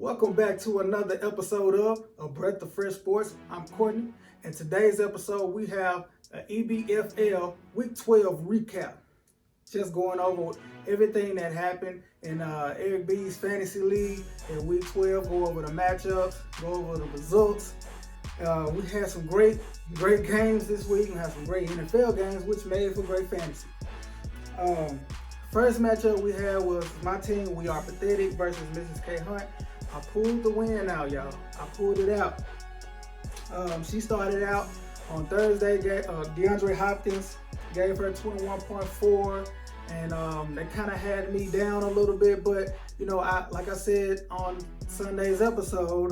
Welcome back to another episode of A Breath of Fresh Sports. I'm Courtney, and today's episode we have an EBFL Week 12 recap. Just going over everything that happened in Erric B's Fantasy League in Week 12, go over the matchups, go over the results. We had some great games this week. We had some great NFL games, which made for great fantasy. First matchup we had was my team, We Are Pathetic versus Mrs. K Hunt. I pulled the win out, y'all. I pulled it out. She started out on Thursday. DeAndre Hopkins gave her 21.4, and that kind of had me down a little bit. But like I said on Sunday's episode,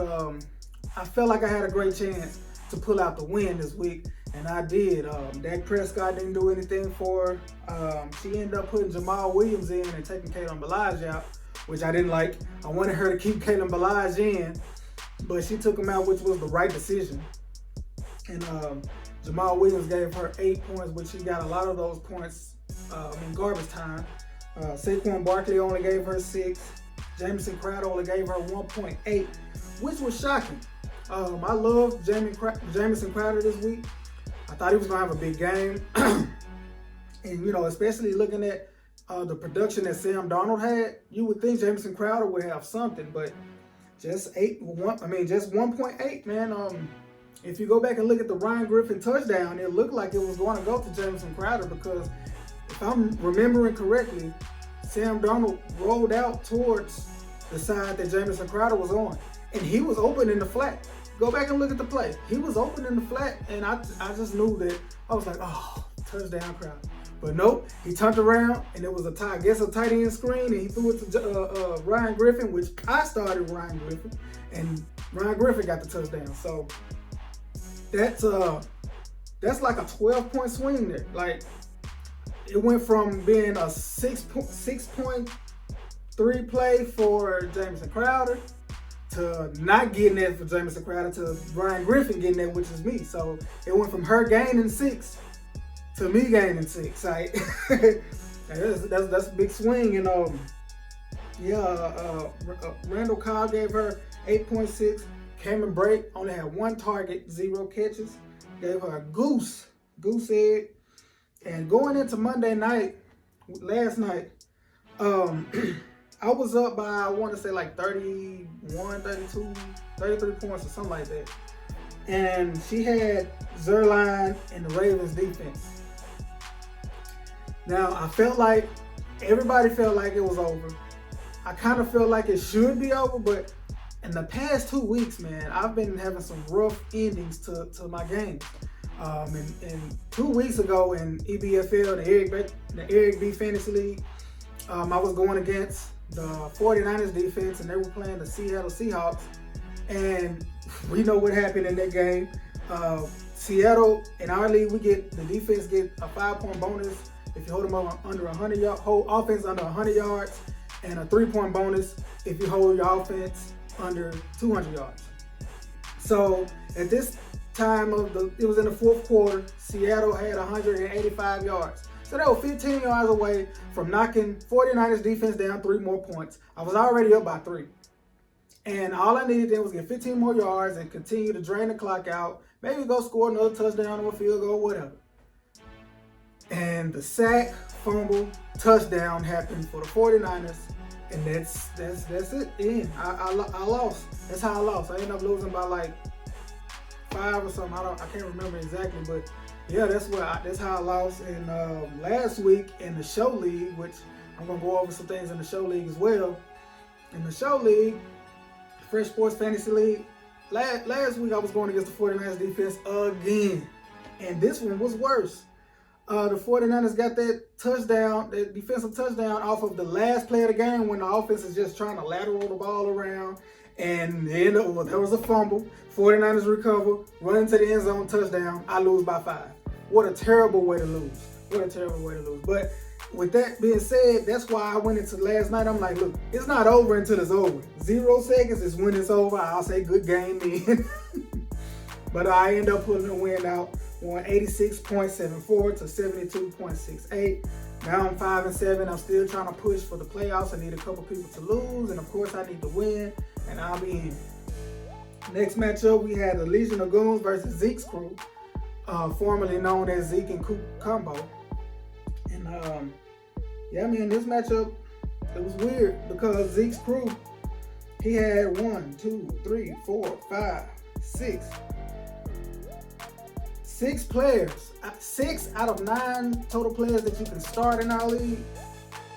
I felt like I had a great chance to pull out the win this week, and I did. Dak Prescott didn't do anything for her. She ended up putting Jamal Williams in and taking Kalen Ballage out, which I didn't like. I wanted her to keep Kalen Ballage in, but she took him out, which was the right decision. And Jamal Williams gave her 8 points, which she got a lot of those points in garbage time. Saquon Barkley only gave her 6. Jamison Crowder only gave her 1.8, which was shocking. I love Jamison Crowder this week. I thought he was going to have a big game. And, especially looking at the production that Sam Darnold had, you would think Jamison Crowder would have something, but just 1.8, man. If you go back and look at the Ryan Griffin touchdown, it looked like it was going to go to Jamison Crowder because if I'm remembering correctly, Sam Darnold rolled out towards the side that Jamison Crowder was on, and he was open in the flat. Go back and look at the play. He was open in the flat, and I just knew that. I was like, oh, touchdown Crowder. But nope, he turned around, and it was a tight end screen, and he threw it to Ryan Griffin, which I started Ryan Griffin, and Ryan Griffin got the touchdown. So that's like a 12-point swing there. Like, it went from being a 6.3 play for Jamison Crowder to not getting it for Jamison Crowder to Ryan Griffin getting it, which is me. So it went from her gaining 6 to me gaining 6. Like, that's a big swing. And Randall Cobb gave her 8.6. Cameron Brake only had 1 target, 0 catches. Gave her a goose egg. And going into Monday night, last night, I was up by, I want to say like 31, 32, 33 points or something like that. And she had Zerline and the Ravens defense. Now, everybody felt like it was over. I kind of felt like it should be over, but in the past 2 weeks, man, I've been having some rough endings to my games. And 2 weeks ago in EBFL, the Erric B Fantasy League, I was going against the 49ers defense, and they were playing the Seattle Seahawks. And we know what happened in that game. Seattle, in our league, the defense get a 5-point bonus if you hold them under 100 yards, hold offense under 100 yards, and a 3-point bonus if you hold your offense under 200 yards. So at this time it was in the fourth quarter, Seattle had 185 yards. So they were 15 yards away from knocking 49ers defense down 3 more points. I was already up by 3. And all I needed then was get 15 more yards and continue to drain the clock out. Maybe go score another touchdown or a field goal, whatever. And the sack, fumble, touchdown happened for the 49ers. And that's it. I lost. That's how I lost. I ended up losing by like 5 or something. I can't remember exactly, but yeah, that's how I lost. And last week in the show league, which I'm gonna go over some things in the show league as well. In the show league, Fresh Sports Fantasy League, last week I was going against the 49ers defense again, and this one was worse. The 49ers got that defensive touchdown off of the last play of the game when the offense is just trying to lateral the ball around, and then there was a fumble. 49ers recover, run into the end zone, touchdown. I lose by 5. What a terrible way to lose. But with that being said, that's why I went into last night. I'm like, look, it's not over until it's over. 0 seconds is when it's over. I'll say good game then. But I end up pulling the win out, won 86.74 to 72.68. Now I'm 5-7. I'm still trying to push for the playoffs. I need a couple people to lose, and of course I need to win. and I'll be in. Next matchup, we had the Legion of Goons versus Zeke's crew, formerly known as Zeke and Coop Combo. And yeah, man, this matchup, it was weird because Zeke's crew, he had 1, 2, 3, 4, 5, 6 players. 6 out of 9 total players that you can start in our league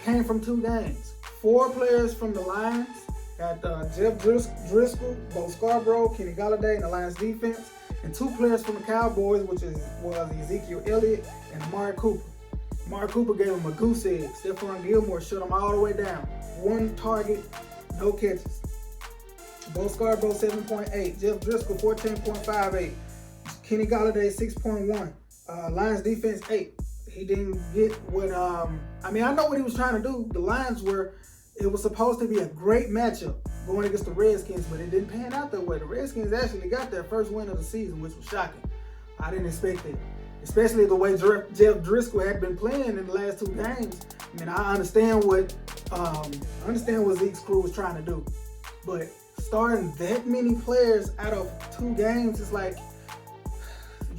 came from 2 games. 4 players from the Lions, got Jeff Driscoll, Bo Scarborough, Kenny Galladay in the Lions defense, and 2 players from the Cowboys, which was Ezekiel Elliott and Amari Cooper. Amari Cooper gave him a goose egg. Stephon Gilmore shut him all the way down. 1 target, no catches. Bo Scarborough 7.8, Jeff Driscoll 14.58, Kenny Galladay 6.1. Lions defense 8. He didn't get what I know what he was trying to do. The Lions it was supposed to be a great matchup going against the Redskins, but it didn't pan out that way. The Redskins actually got their first win of the season, which was shocking. I didn't expect it, especially the way Jeff Driscoll had been playing in the last 2 games. I mean, I understand what Zeke's crew was trying to do, but starting that many players out of 2 games is like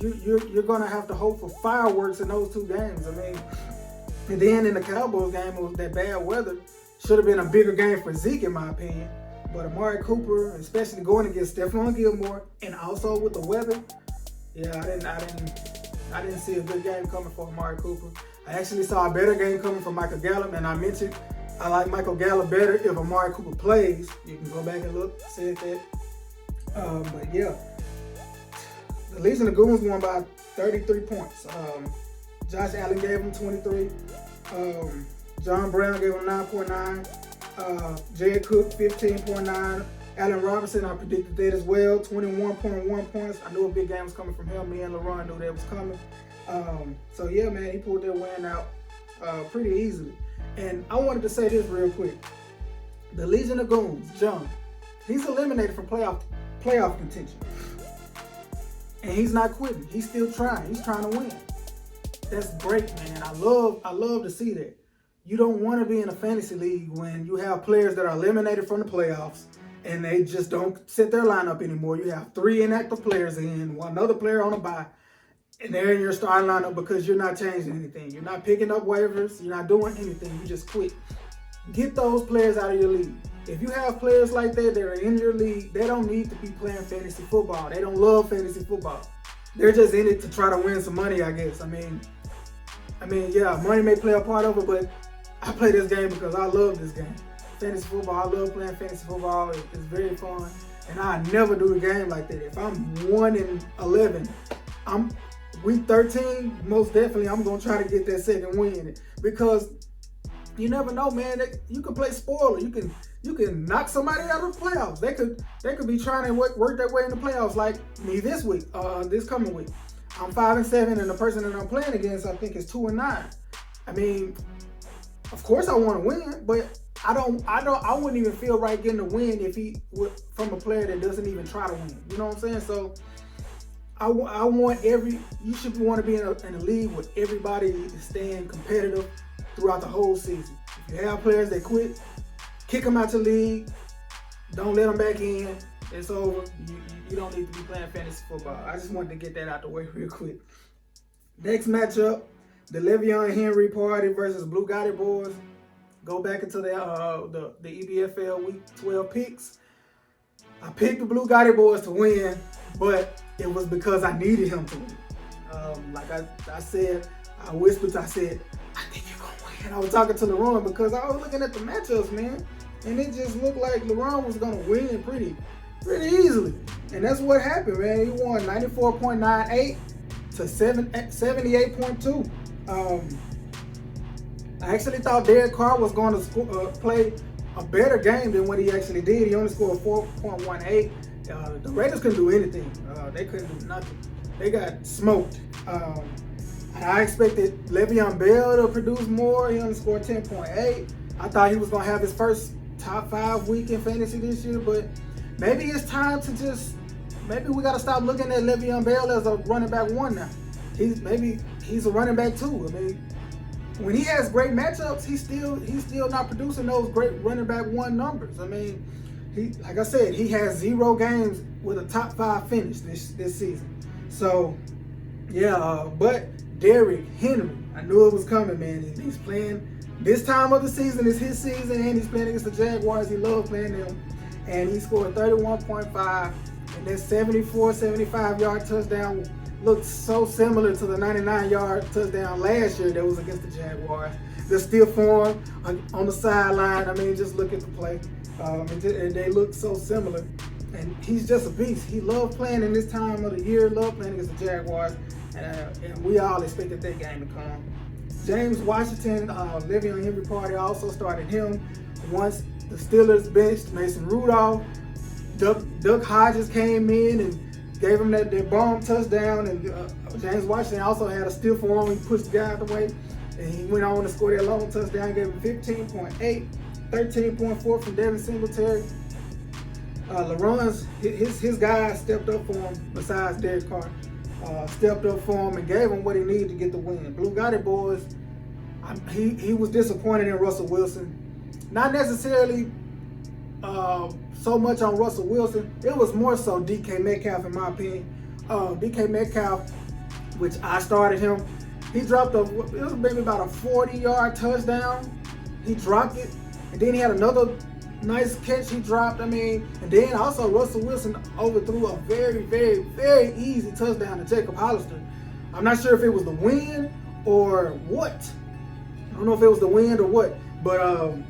you're gonna have to hope for fireworks in those 2 games. I mean, and then in the Cowboys game, it was that bad weather. Should have been a bigger game for Zeke, in my opinion. But Amari Cooper, especially going against Stephon Gilmore, and also with the weather, yeah, I didn't see a good game coming for Amari Cooper. I actually saw a better game coming from Michael Gallup, and I mentioned I like Michael Gallup better if Amari Cooper plays. You can go back and look, I said that. But yeah, the Legion of Goons won by 33 points. Josh Allen gave him 23. John Brown gave him 9.9. Jared Cook 15.9. Allen Robinson, I predicted that as well, 21.1 points. I knew a big game was coming from him. Me and LeRon knew that was coming. So yeah, man, he pulled that win out pretty easily. And I wanted to say this real quick. The Legion of Goons, John, he's eliminated from playoff contention. And he's not quitting. He's still trying. He's trying to win. That's great, man. I love to see that. You don't want to be in a fantasy league when you have players that are eliminated from the playoffs and they just don't set their lineup anymore. You have 3 inactive players in, one other player on a bye, and they're in your starting lineup because you're not changing anything. You're not picking up waivers. You're not doing anything. You just quit. Get those players out of your league. If you have players like that are in your league, they don't need to be playing fantasy football. They don't love fantasy football. They're just in it to try to win some money, I guess. I mean, yeah, money may play a part of it, but I play this game because I love this game. Fantasy football, I love playing fantasy football. It's very fun. And I never do a game like that. If I'm 1-11, I'm week 13, most definitely I'm going to try to get that second win. Because you never know, man. You can play spoiler. You can knock somebody out of the playoffs. They could be trying to work their way in the playoffs like me this week, this coming week. I'm 5-7, and the person that I'm playing against, I think, is 2-9. I mean, of course I want to win, but I wouldn't even feel right getting a win if he would from a player that doesn't even try to win. You know what I'm saying? So you should want to be in a league where everybody is staying competitive throughout the whole season. If you have players that quit, kick them out the league. Don't let them back in. It's over. You don't need to be playing fantasy football. I just wanted to get that out the way real quick. Next matchup, the Le'Veon Henry party versus Blue Gotti boys. Go back into the EBFL Week 12 picks. I picked the Blue Gotti boys to win, but it was because I needed him to win. Like I said, I whispered, I said, I think you're going to win. I was talking to LeRon because I was looking at the matchups, man. And it just looked like LeRon was going to win pretty easily. And that's what happened, man. He won 94.98 to 78.2. I actually thought Derek Carr was going to play a better game than what he actually did. He only scored 4.18. The Raiders couldn't do anything. They couldn't do nothing. They got smoked. I expected Le'Veon Bell to produce more. He only scored 10.8. I thought he was going to have his first top 5 week in fantasy this year, but maybe it's time to maybe we got to stop looking at Le'Veon Bell as a running back 1 now. He's a running back 2. I mean, when he has great matchups, he's still not producing those great running back 1 numbers. I mean, like I said, he has 0 games with a top 5 finish this season. So, yeah, but Derrick Henry, I knew it was coming, man. He's playing, this time of the season is his season, and he's playing against the Jaguars. He loves playing them. And he scored 31.5, and that 74, 75-yard touchdown looked so similar to the 99-yard touchdown last year that was against the Jaguars. The stiff form on the sideline, I mean, just look at the play. And they look so similar. And he's just a beast. He loved playing in this time of the year, loved playing against the Jaguars. And we all expected that game to come. James Washington, Le'Veon Henry party also started him. Once the Steelers benched Mason Rudolph, Duck Hodges came in and gave him that bomb touchdown. And James Washington also had a stiff arm. He pushed the guy out the way. And he went on to score that long touchdown, gave him 15.8, 13.4 from Devin Singletary. LaRon's, his guy stepped up for him, besides Derek Carr. Stepped up for him and gave him what he needed to get the win. Blue got it, boys. He was disappointed in Russell Wilson. Not necessarily so much on Russell Wilson. It was more so DK Metcalf, in my opinion. DK Metcalf, which I started him, he dropped it was maybe about a 40-yard touchdown. He dropped it, and then he had another nice catch he dropped. I mean, and then also Russell Wilson overthrew a very, very, very easy touchdown to Jacob Hollister. I'm not sure if it was the wind or what. I don't know if it was the wind or what. But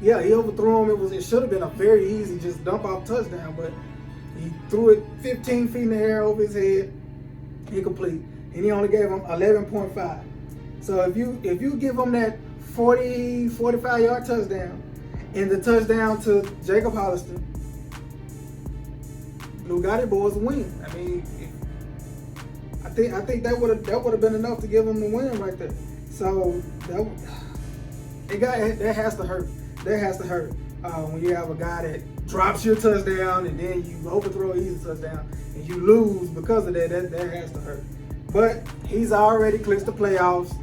yeah, he overthrew him. It should have been a very easy just dump off touchdown, but he threw it 15 feet in the air over his head, incomplete, and he only gave him 11.5. So if you give him that 45-yard touchdown and the touchdown to Jacob Hollister, Blue got it, boys, win. I mean, I think that would have been enough to give him the win right there. So that has to hurt. That has to hurt when you have a guy that drops your touchdown and then you overthrow an easy touchdown and you lose because of that. That has to hurt. But he's already clinched the playoffs.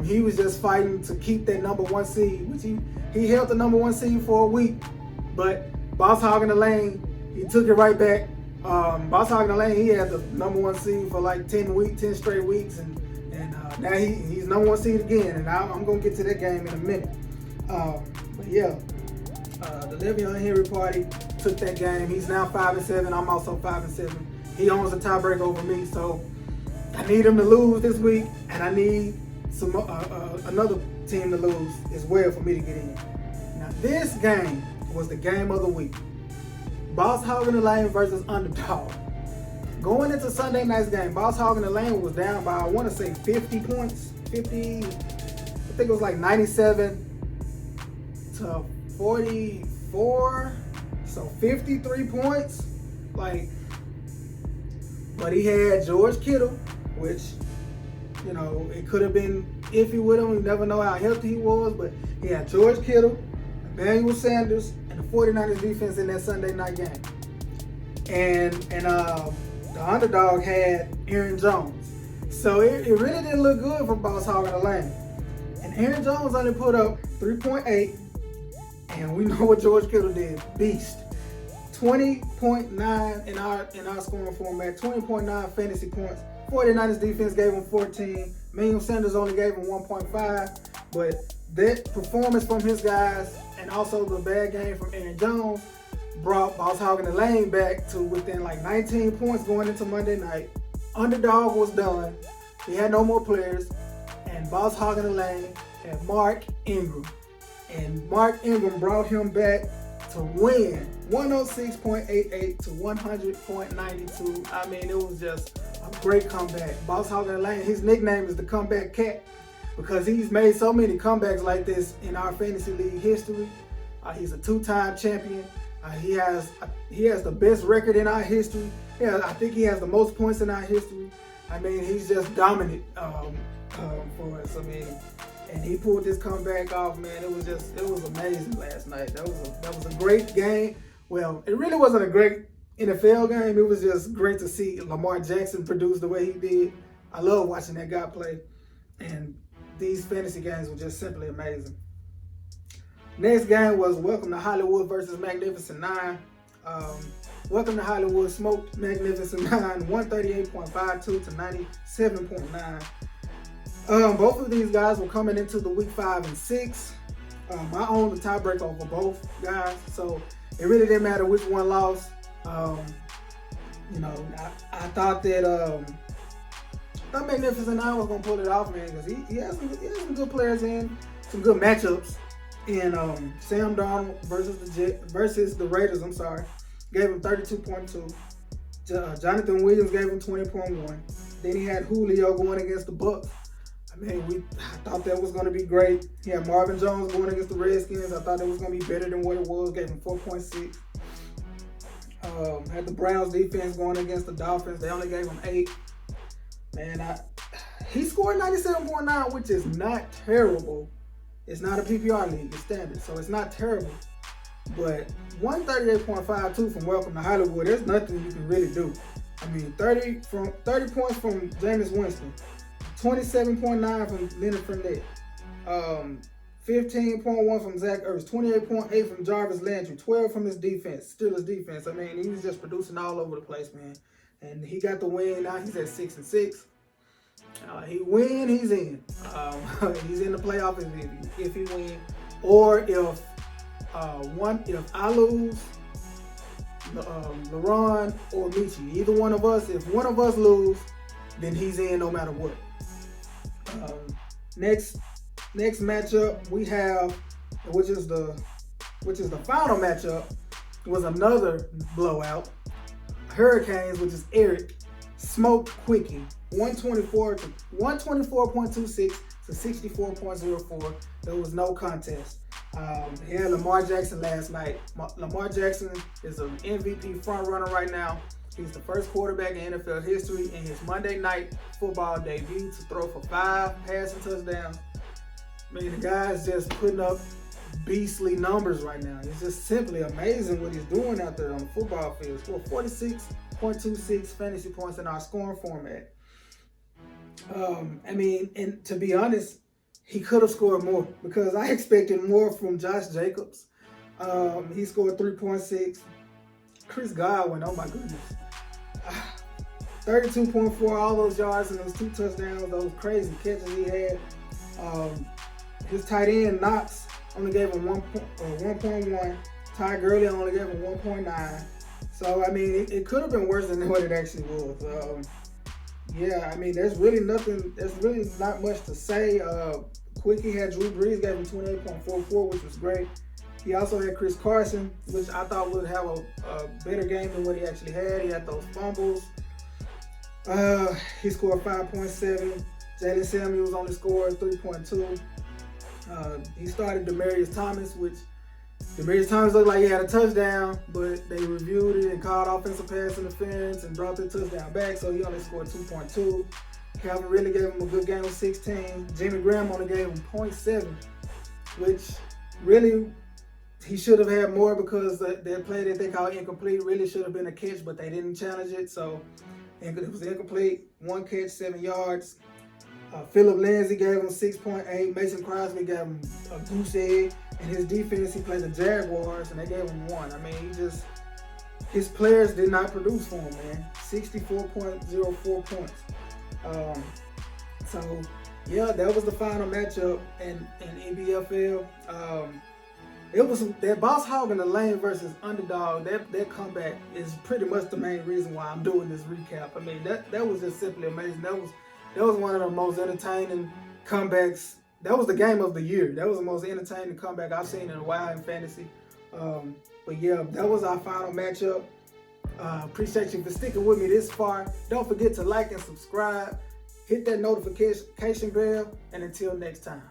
He was just fighting to keep that number 1 seed, which he held the number 1 seed for a week. But Boss Hog in the Lane, he took it right back. Boss Hog in the Lane, he had the number 1 seed for like 10 straight weeks, and now he's number 1 seed again. And I'm gonna get to that game in a minute. But yeah, the Le'Veon Henry party took that game. He's now 5-7. I'm also 5-7. He owns a tiebreak over me, so I need him to lose this week, and I need another team to lose as well for me to get in. Now this game was the game of the week. Boss Hog in the Lane versus Underdog. Going into Sunday night's game, Boss Hog in the Lane was down by, I want to say 50 points. I think it was like 97 to 44. So 53 points. But he had George Kittle, which, it could have been iffy with him. You never know how healthy he was, but he had George Kittle, Emmanuel Sanders, and the 49ers defense in that Sunday night game. And the Underdog had Aaron Jones. So it really didn't look good for Boss Hog in the Lane. And Aaron Jones only put up 3.8, and we know what George Kittle did. Beast. 20.9 in our scoring format, 20.9 fantasy points. 49ers defense gave him 14. Emmanuel Sanders only gave him 1.5. But that performance from his guys and also the bad game from Aaron Jones brought Boss Hog in the Lane back to within like 19 points going into Monday night. Underdog was done. He had no more players. And Boss Hog in the Lane had Mark Ingram. And Mark Ingram brought him back to win 106.88 to 100.92. I mean, it was just a great comeback. Boss Hog in the Lane, his nickname is the Comeback Cat because he's made so many comebacks like this in our fantasy league history. He's a 2-time champion. He has the best record in our history. Yeah, I think he has the most points in our history. I mean, he's just dominant for us. I mean, and he pulled this comeback off, man. It was amazing last night. That was a great game. Well, it really wasn't a great NFL game. It was just great to see Lamar Jackson produce the way he did. I love watching that guy play. And these fantasy games were just simply amazing. Next game was Welcome to Hollywood versus Magnificent 9. Welcome to Hollywood smoked Magnificent 9, 138.52 to 97.9. Both of these guys were coming into the week 5 and 6. I owned the tiebreaker over both guys, so it really didn't matter which one lost. I thought that Magnificent 9 was gonna pull it off, man, because he has some good players in, some good matchups. And Sam Darnold versus the Raiders, gave him 32.2. Jonathan Williams gave him 20.1. Then he had Julio going against the Bucs. I thought that was going to be great. He had Marvin Jones going against the Redskins. I thought that was going to be better than what it was. Gave him 4.6. Had the Browns defense going against the Dolphins. They only gave him 8. Man, he scored 97.9, which is not terrible. It's not a PPR league. It's standard, so it's not terrible. But 138.52 from Welcome to Hollywood, there's nothing you can really do. 30 points from Jameis Winston, 27.9 from Leonard Fournette, 15.1 from Zach Ertz, 28.8 from Jarvis Landry, 12 from his defense, Steelers defense. He was just producing all over the place, man. And he got the win. Now he's at 6 and 6. He win, he's in. He's in the playoff if he win, or if I lose, LaRon or Michi, either one of us. If one of us lose, then he's in no matter what. Next matchup we have, which is the final matchup, was another blowout. Hurricanes, which is Erric, smoked Quickie, 124.26 to 64.04. There was no contest. He had Lamar Jackson last night. Lamar Jackson is an MVP frontrunner right now. He's the first quarterback in NFL history in his Monday Night Football debut to throw for 5 passing touchdowns. The guy's just putting up beastly numbers right now. It's just simply amazing what he's doing out there on the football field. Scored 46.26 fantasy points in our scoring format. And to be honest, he could have scored more because I expected more from Josh Jacobs. He scored 3.6. Chris Godwin, oh my goodness. 32.4, all those yards and those 2 touchdowns, those crazy catches he had. His tight end, Knox, only gave him 1.1. Ty Gurley only gave him 1.9. So, it could have been worse than what it actually was. There's really not much to say. Quickie had Drew Brees, gave him 28.44, which was great. He also had Chris Carson, which I thought would have a better game than what he actually had. He had those fumbles. He scored 5.7. Jalen Samuels only scored 3.2. He started Demaryius Thomas, which Demaryius Thomas looked like he had a touchdown, but they reviewed it and called offensive pass interference and brought the touchdown back, so he only scored 2.2. Calvin Ridley gave him a good game with 16. Jimmy Graham only gave him 0.7, which really he should have had more because that play that they call incomplete really should have been a catch, but they didn't challenge it, so it was incomplete. 1 catch, 7 yards. Philip Lindsay gave him 6.8. Mason Crosby gave him a goose egg. And his defense, he played the Jaguars, and they gave him 1. His players did not produce for him, man. 64.04 points. That was the final matchup in EBFL. It was that Boss Hog and the Lane versus Underdog. That comeback is pretty much the main reason why I'm doing this recap. That was just simply amazing. That was one of the most entertaining comebacks. That was the game of the year. That was the most entertaining comeback I've seen in a while in fantasy. That was our final matchup. Appreciate you for sticking with me this far. Don't forget to like and subscribe. Hit that notification bell. And until next time.